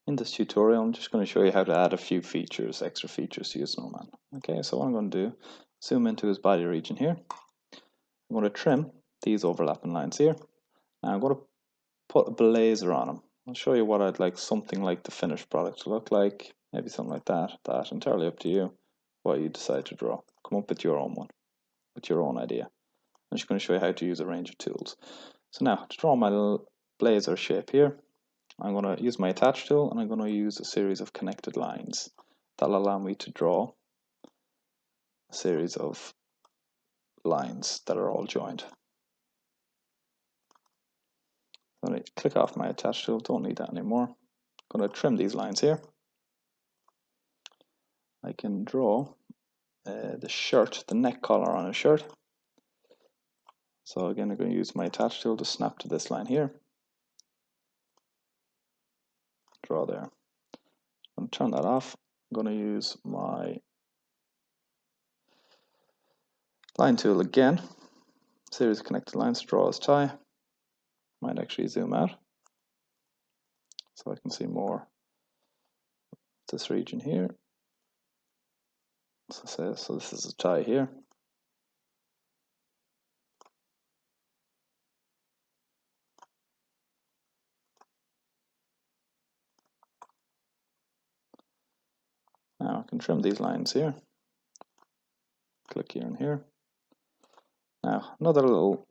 In this tutorial, I'm just going to show you how to add a few features, extra features to your snowman. Okay, so what I'm going to do, zoom into his body region here. I'm going to trim these overlapping lines here. Now I'm going to put a blazer on him. I'll show you what I'd like something like the finished product to look like. Maybe something like that. That entirely up to you, what you decide to draw. Come up with your own one, with your own idea. I'm just going to show you how to use a range of tools. So now, to draw my little blazer shape here, I'm going to use my attach tool and I'm going to use a series of connected lines. That'll allow me to draw a series of lines that are all joined. I'm going to click off my attach tool, don't need that anymore. I'm going to trim these lines here. I can draw the shirt, the neck collar on a shirt. So again, I'm going to use my attach tool to snap to this line here. Draw there. I'm going to turn that off. I'm going to use my line tool again. Series of connected lines to draw as tie. Might actually zoom out so I can see more of this region here. So this is a tie here. Now I can trim these lines here. Click here and here. Now another little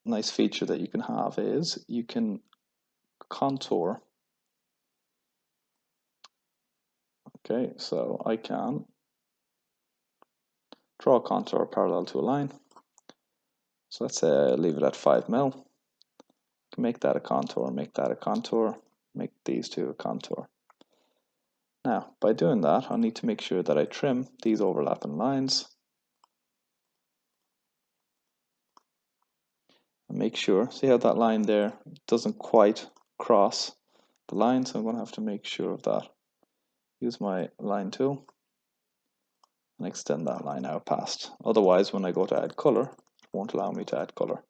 nice feature that you can have is you can contour. Okay, so I can draw a contour parallel to a line. So let's say I leave it at 5 mil. I can make that a contour, make that a contour, make these two a contour. Now, by doing that, I need to make sure that I trim these overlapping lines. And make sure, see how that line there doesn't quite cross the line, so I'm going to have to make sure of that. Use my line tool and extend that line out past. Otherwise, when I go to add color, it won't allow me to add color.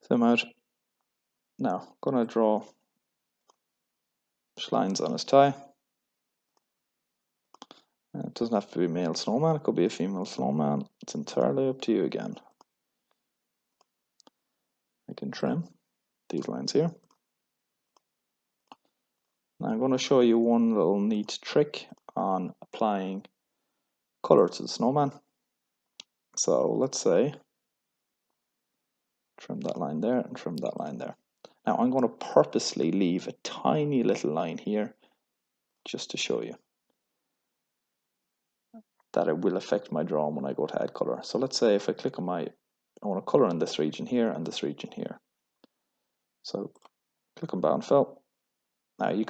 Zoom out. Now, I'm going to draw lines on his tie. It doesn't have to be a male snowman, it could be a female snowman. It's entirely up to you again. I can trim these lines here. Now I'm going to show you one little neat trick on applying color to the snowman. So let's say, trim that line there and trim that line there. Now I'm going to purposely leave a tiny little line here just to show you that it will affect my drawing when I go to add color. So let's say if I click on I want to color in this region here and this region here. So click on bound fill. Now you've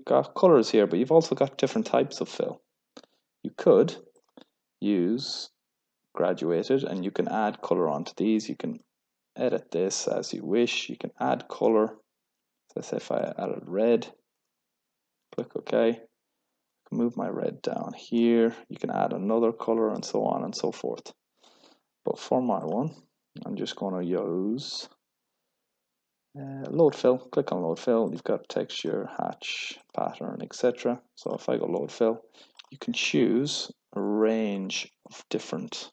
got colors here, but you've also got different types of fill. You could use graduated and you can add color onto these. You can edit this as you wish. You can add color. So let's say if I added red, click OK. I can move my red down here. You can add another color and so on and so forth. But for my one, I'm just going to use load fill. Click on load fill. You've got texture, hatch, pattern, etc. So if I go load fill, you can choose a range of different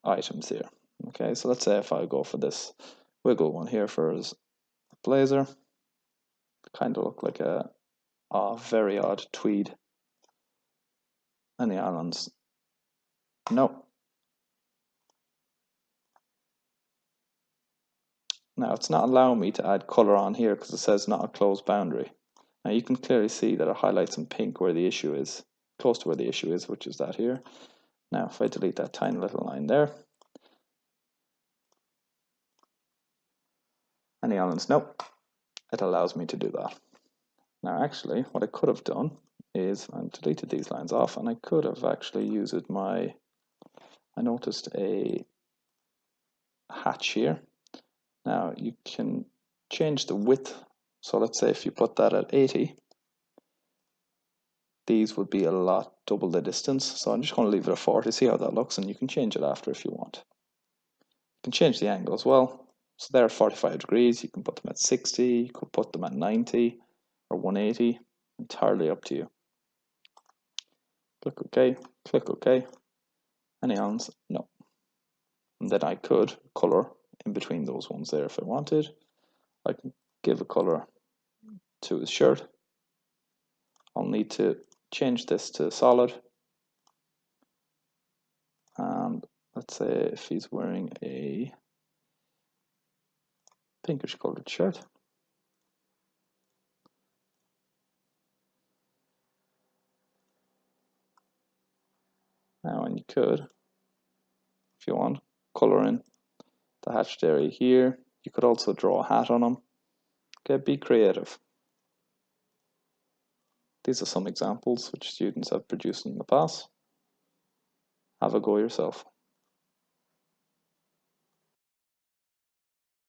items here. Okay, so let's say if I go for this wiggle one here for his blazer, kind of look like a very odd tweed. Any islands? No. Now it's not allowing me to add color on here because it says not a closed boundary. Now you can clearly see that it highlights in pink where the issue is, close to where the issue is, which is that here. Now if I delete that tiny little line there, any islands? Nope. It allows me to do that. Now actually what I could have done is I deleted these lines off and I could have actually used I noticed a hatch here. Now you can change the width. So let's say if you put that at 80, these would be a lot double the distance. So I'm just going to leave it at 40, see how that looks, and you can change it after if you want. You can change the angle as well. So they're at 45 degrees, you can put them at 60, you could put them at 90 or 180, entirely up to you. Click OK, click OK. Any ons? No. And then I could color in between those ones there if I wanted. I can give a color to his shirt. I'll need to change this to solid. And let's say if he's wearing a pinkish colored shirt. Now, and you could, if you want, color in the hatched area here. You could also draw a hat on him. Okay, be creative. These are some examples which students have produced in the past. Have a go yourself.